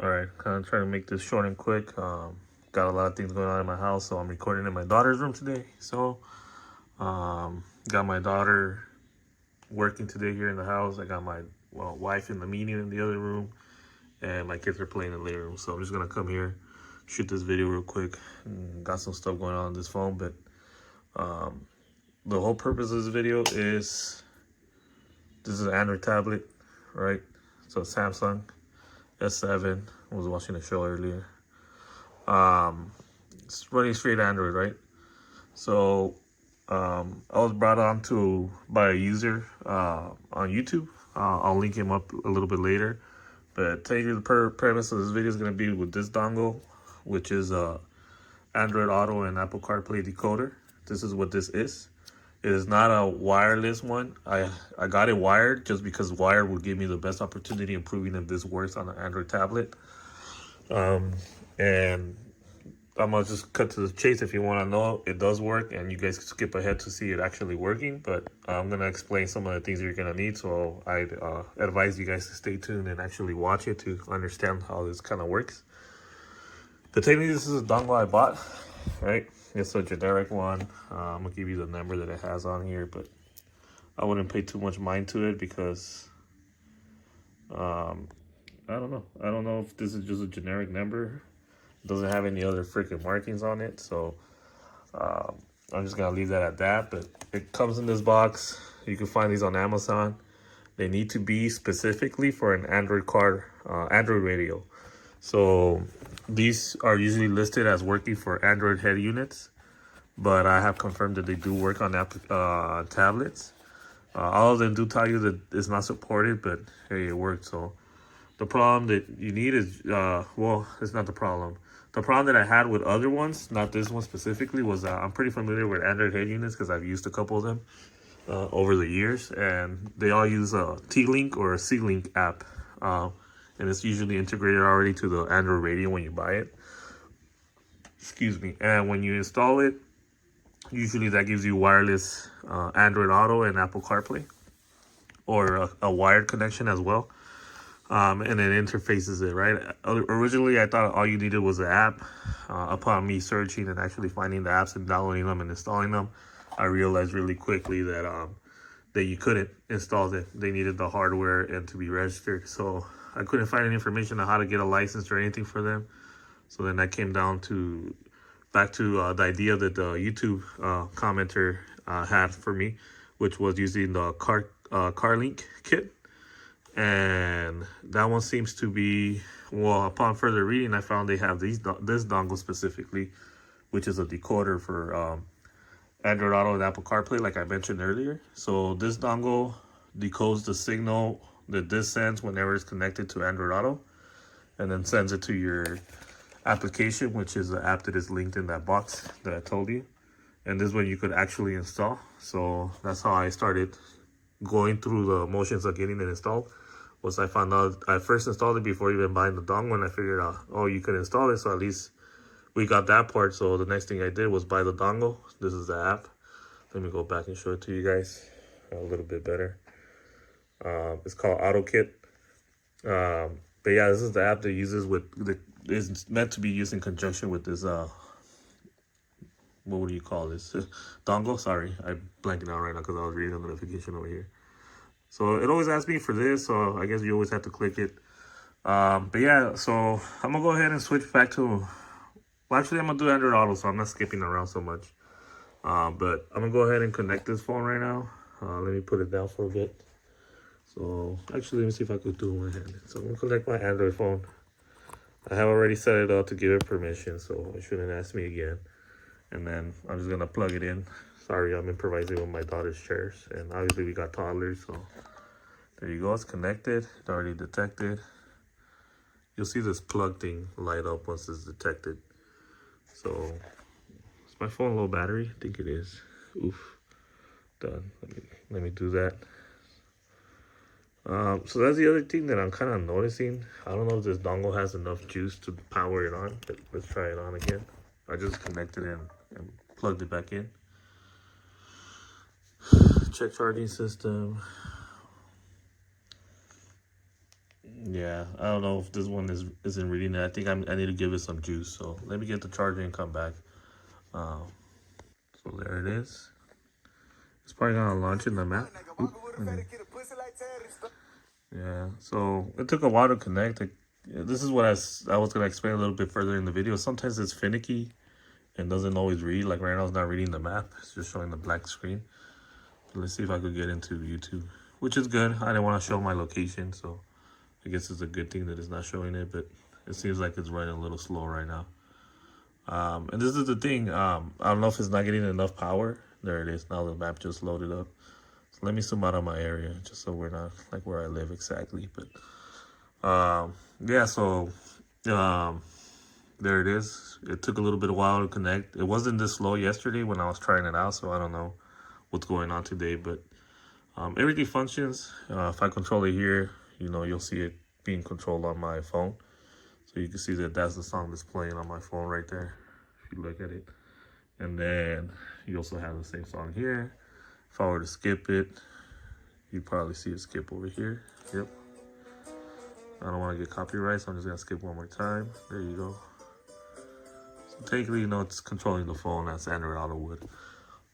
All right, kind of trying to make this short and quick. Got a lot of things going on in my house, so I'm recording in my daughter's room today. Got my daughter working today here in the house. I got my wife in the meeting in the other room, and my kids are playing in the living room. So I'm just gonna come here, shoot this video real quick. Got some stuff going on this phone, but the whole purpose of this video is this is an Android tablet, right? So Samsung S7. I was watching a show earlier. It's running straight Android, right? So I was brought on to by a user on YouTube. I'll link him up a little bit later. But tell you the premise of this video is going to be with this dongle, which is a Android Auto and Apple CarPlay decoder. This is what this is. It is not a wireless one. I got it wired just because wired would give me the best opportunity in proving if this works on an Android tablet. And I'm gonna just cut to the chase. If you want to know, it does work, and you guys can skip ahead to see it actually working. But I'm gonna explain some of the things you're gonna need. So I advise you guys to stay tuned and actually watch it to understand how this kind of works. But technically, this is a dongle I bought, right? It's a generic one. I'm gonna give you the number that it has on here, but I wouldn't pay too much mind to it because I don't know. I don't know if this is just a generic number. It doesn't have any other freaking markings on it, so I'm just gonna leave that at that. But it comes in this box. You can find these on Amazon. They need to be specifically for an Android card, Android radio. So these are usually listed as working for Android head units, but I have confirmed that they do work on tablets. All of them do tell you that it's not supported, but hey, it works. So the problem that you need is, well, it's not the problem. The problem that I had with other ones, not this one specifically, was I'm pretty familiar with Android head units because I've used a couple of them over the years, and they all use a T-Link or a C-Link app. And it's usually integrated already to the Android radio when you buy it. Excuse me. And when you install it, usually that gives you wireless Android Auto and Apple CarPlay, or a wired connection as well. And it interfaces it, right? Originally, I thought all you needed was the app. Upon me searching and actually finding the apps and downloading them and installing them, I realized really quickly that that you couldn't install them. They needed the hardware and to be registered. So I couldn't find any information on how to get a license or anything for them. So then I came down to back to the idea that the YouTube commenter had for me, which was using the CarLink kit. And that one seems to be, well, upon further reading, I found they have this dongle specifically, which is a decoder for Android Auto and Apple CarPlay, like I mentioned earlier. So this dongle decodes the signal that this sends whenever it's connected to Android Auto, and then sends it to your application, which is the app that is linked in that box that I told you. And this one you could actually install. So that's how I started going through the motions of getting it installed. Was I found out, I first installed it before even buying the dongle, and I figured out, oh, you could install it, so at least we got that part. So the next thing I did was buy the dongle. This is the app. Let me go back and show it to you guys a little bit better. It's called AutoKit. But yeah, this is the app that uses is meant to be used in conjunction with this what would you call this? Dongle. Sorry, I'm blanking out right now because I was reading a notification over here. So it always asks me for this, so I guess you always have to click it. But yeah, so I'm gonna go ahead and switch back to, well, actually I'm gonna do Android Auto, so I'm not skipping around so much. But I'm gonna go ahead and connect this phone right now. Let me put it down for a bit. So actually, let me see if I could do it one-handed. So I'm gonna connect my Android phone. I have already set it up to give it permission, so it shouldn't ask me again. And then I'm just gonna plug it in. Sorry, I'm improvising with my daughter's chairs, and obviously we got toddlers, so there you go. It's connected. It's already detected. You'll see this plug thing light up once it's detected. So is my phone low battery? I think it is. Oof. Done. Let me do that. So that's the other thing that I'm kind of noticing. I don't know if this dongle has enough juice to power it on, but let's try it on again. I just connected it and plugged it back in. Check charging system. Yeah, I don't know if this one isn't reading it. I think I need to give it some juice. So let me get the charger and come back. Uh, so there it is. It's probably gonna launch in the map. Oop, yeah. So it took a while to connect. This is what I was gonna explain a little bit further in the video. Sometimes it's finicky and doesn't always read. Like right now, it's not reading the map. It's just showing the black screen. But let's see if I could get into YouTube, which is good. I didn't want to show my location, so I guess it's a good thing that it's not showing it. But it seems like it's running a little slow right now. And this is the thing. I don't know if it's not getting enough power. There it is. Now the map just loaded up. So let me zoom out of my area just so we're not like where I live exactly. But yeah, so um, there it is. It took a little bit of while to connect. It wasn't this slow yesterday when I was trying it out, so I don't know what's going on today. But everything functions. If I control it here, you'll see it being controlled on my phone. So you can see that that's the song that's playing on my phone right there, if you look at it. And then you also have the same song here. If I were to skip it, you probably see it skip over here. Yep. I don't want to get copyright, so I'm just going to skip one more time. There you go. So technically, it's controlling the phone as Android Auto would.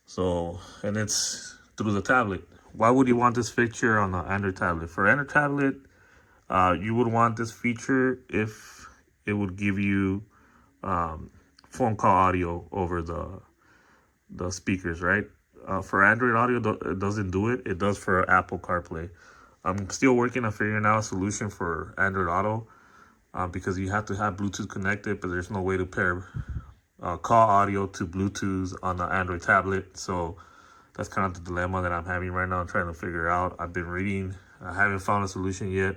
So, and it's through the tablet. Why would you want this feature on an Android tablet? For Android tablet, you would want this feature if it would give you phone call audio over the speakers, right? For Android Audio, it doesn't do it. It does for Apple CarPlay. I'm still working on figuring out a solution for Android Auto because you have to have Bluetooth connected, but there's no way to pair call audio to Bluetooth on the Android tablet. So that's kind of the dilemma that I'm having right now. I'm trying to figure out. I've been reading. I haven't found a solution yet.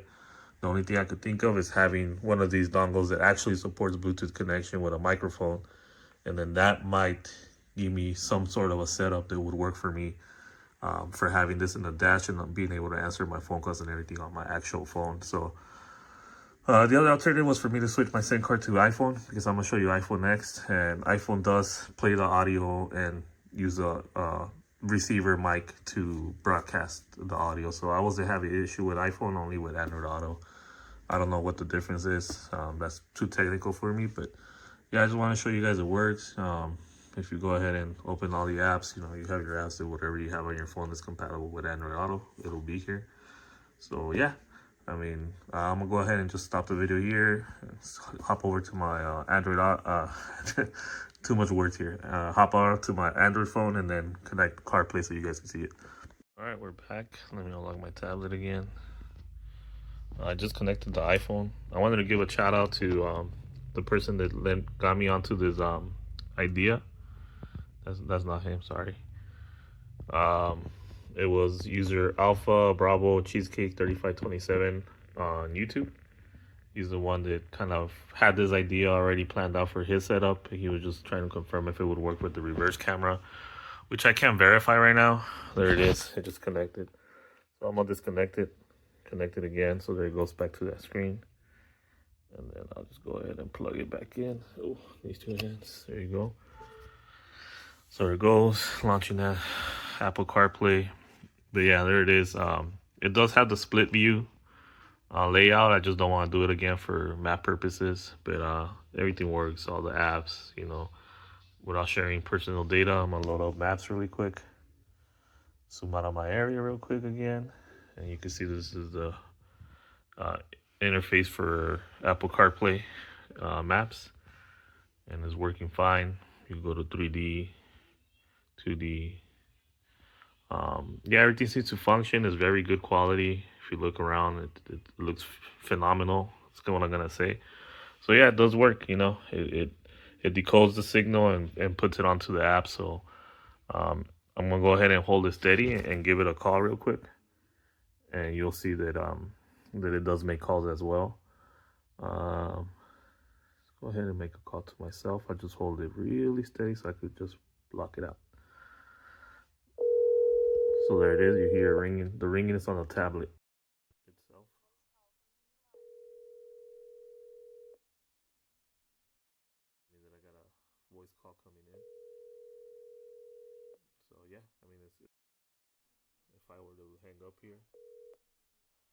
The only thing I could think of is having one of these dongles that actually supports Bluetooth connection with a microphone. And then that might give me some sort of a setup that would work for me for having this in the dash and being able to answer my phone calls and everything on my actual phone. So the other alternative was for me to switch my SIM card to iPhone because I'm going to show you iPhone next. And iPhone does play the audio and use a receiver mic to broadcast the audio. So I wasn't having an issue with iPhone, only with Android Auto. I don't know what the difference is. That's too technical for me, but yeah, I just want to show you guys it works. If you go ahead and open all the apps, you have your apps that whatever you have on your phone that's compatible with Android Auto, it'll be here. So yeah, I'm gonna go ahead and just stop the video here. Hop over to my Android, too much words here. Hop on to my Android phone and then connect CarPlay so you guys can see it. All right, we're back. Let me unlock my tablet again. I just connected the iPhone. I wanted to give a shout out to the person that got me onto this idea. That's not him. Sorry. Um, it was user Alpha Bravo Cheesecake 3527 on YouTube. He's the one that kind of had this idea already planned out for his setup. He was just trying to confirm if it would work with the reverse camera, which I can't verify right now. There it is. It just connected. So I'm gonna disconnect it, connect it again. So there it goes back to that screen. And then I'll just go ahead and plug it back in. Oh, these two hands. There you go. So there it goes, launching that Apple CarPlay. But yeah, there it is. It does have the split view layout. I just don't want to do it again for map purposes. But everything works, all the apps, without sharing personal data. I'm gonna load up maps really quick. Zoom out of my area real quick again. And you can see this is the uh, interface for Apple CarPlay maps. And it's working fine. You go to 3D, 2D. Yeah, everything seems to function. It's very good quality. If you look around, it looks phenomenal. That's what I'm gonna say. So yeah, it does work. It decodes the signal and puts it onto the app. So I'm gonna go ahead and hold it steady and give it a call real quick, and you'll see that that it does make calls as well. Go ahead and make a call to myself. I just hold it really steady so I could just block it out. So there it is. You hear it ringing. The ringing is on the tablet itself. I mean that I got a voice call coming in. So yeah, I mean if I were to hang up here,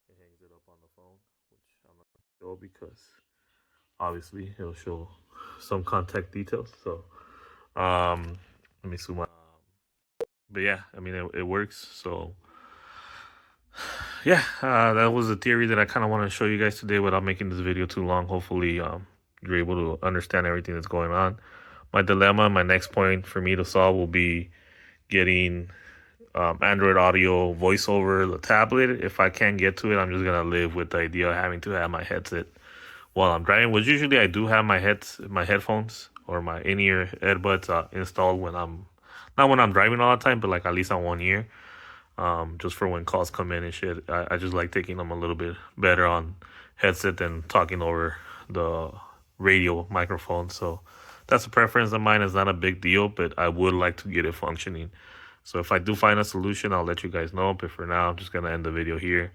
it hangs it up on the phone, which I'm not going to show because obviously it'll show some contact details. So let me zoom out. But yeah, I mean it works. So yeah, that was a theory that I kind of want to show you guys today without making this video too long. Hopefully you're able to understand everything that's going on. My dilemma, my next point for me to solve will be getting Android audio voice over the tablet. If I can't get to it, I'm just gonna live with the idea of having to have my headset while I'm driving. Which usually I do have my headphones or my in-ear earbuds installed when I'm not when I'm driving all the time, but like at least on one ear, just for when calls come in and shit. I just like taking them a little bit better on headset than talking over the radio microphone. So that's a preference of mine. It's not a big deal, but I would like to get it functioning. So if I do find a solution, I'll let you guys know. But for now, I'm just gonna end the video here.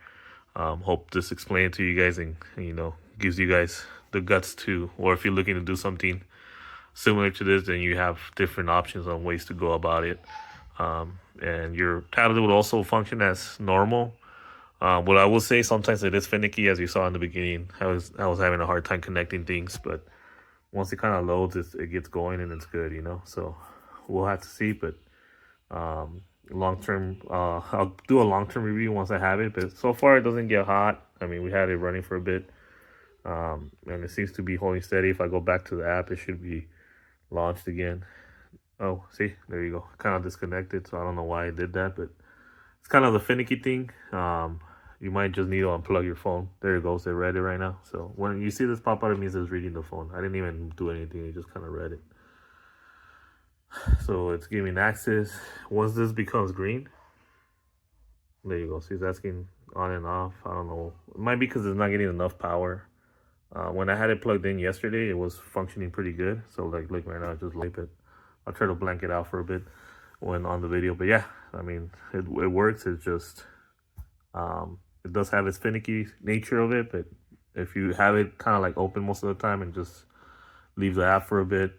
Hope this explained it to you guys and gives you guys the guts to, or if you're looking to do something similar to this, then you have different options on ways to go about it. And your tablet would also function as normal. What I will say, sometimes it is finicky, as you saw in the beginning. I was having a hard time connecting things, but once it kind of loads, it gets going and it's good, So we'll have to see, but long term, I'll do a long term review once I have it. But so far, it doesn't get hot. I mean, we had it running for a bit, and it seems to be holding steady. If I go back to the app, it should be launched again. Oh, see, there you go. Kind of disconnected, so I don't know why I did that, but it's kind of the finicky thing. You might just need to unplug your phone. There it goes. It read it right now. So when you see this pop out, it means it's reading the phone. I didn't even do anything. It just kind of read it. So it's giving access. Once this becomes green, there you go. See, it's asking on and off. I don't know. It might be because it's not getting enough power. When I had it plugged in yesterday, it was functioning pretty good. So like, look right now, just wipe it. I'll try to blank it out for a bit when on the video. But yeah, I mean, it works. It's just, it does have its finicky nature of it. But if you have it kind of like open most of the time and just leave the app for a bit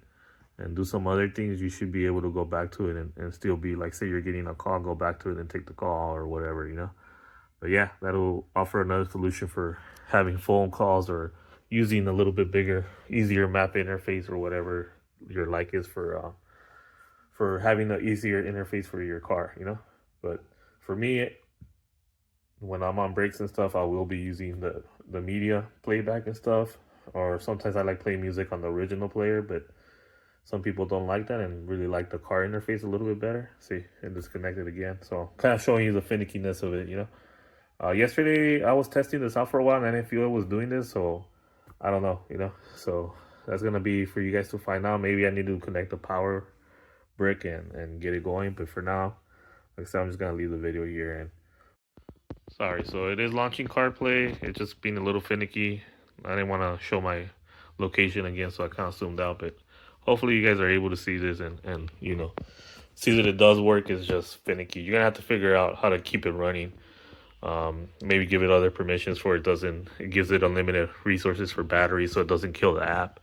and do some other things, you should be able to go back to it and still be like, say you're getting a call, go back to it and take the call or whatever. But yeah, that'll offer another solution for having phone calls or using a little bit bigger, easier map interface or whatever your like is for having an easier interface for your car, But for me, when I'm on breaks and stuff, I will be using the media playback and stuff. Or sometimes I like playing music on the original player, but some people don't like that and really like the car interface a little bit better. See, it disconnected again. So kind of showing you the finickiness of it, Yesterday, I was testing this out for a while and I didn't feel it was doing this. So I don't know, So that's going to be for you guys to find out. Maybe I need to connect the power brick and get it going. But for now, like I said, I'm just going to leave the video here. And sorry, so it is launching CarPlay. It's just being a little finicky. I didn't want to show my location again, so I kind of zoomed out. But hopefully you guys are able to see this and see that it does work. It's just finicky. You're gonna have to figure out how to keep it running. Maybe give it other permissions for it gives it unlimited resources for battery, so it doesn't kill the app.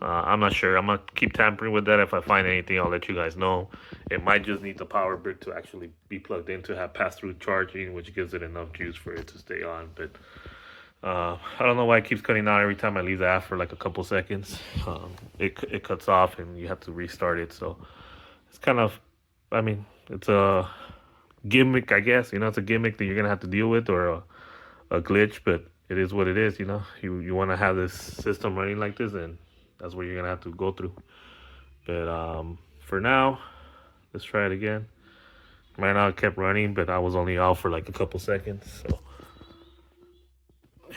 I'm not sure. I'm gonna keep tampering with that. If I find anything, I'll let you guys know. It might just need the power brick to actually be plugged in to have pass-through charging, which gives it enough juice for it to stay on. But I don't know why it keeps cutting out every time I leave the app for like a couple seconds. It cuts off and you have to restart it. So it's kind of, I mean, it's a gimmick, I guess. It's a gimmick that you're gonna have to deal with, or a glitch, but it is what it is. You want to have this system running like this, and that's what you're gonna have to go through. But for now, let's try it again. Right now it kept running, but I was only out for like a couple seconds, so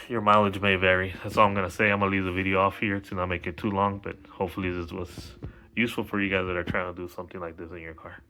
your mileage may vary. That's all I'm gonna say. I'm gonna leave the video off here to not make it too long, but hopefully this was useful for you guys that are trying to do something like this in your car.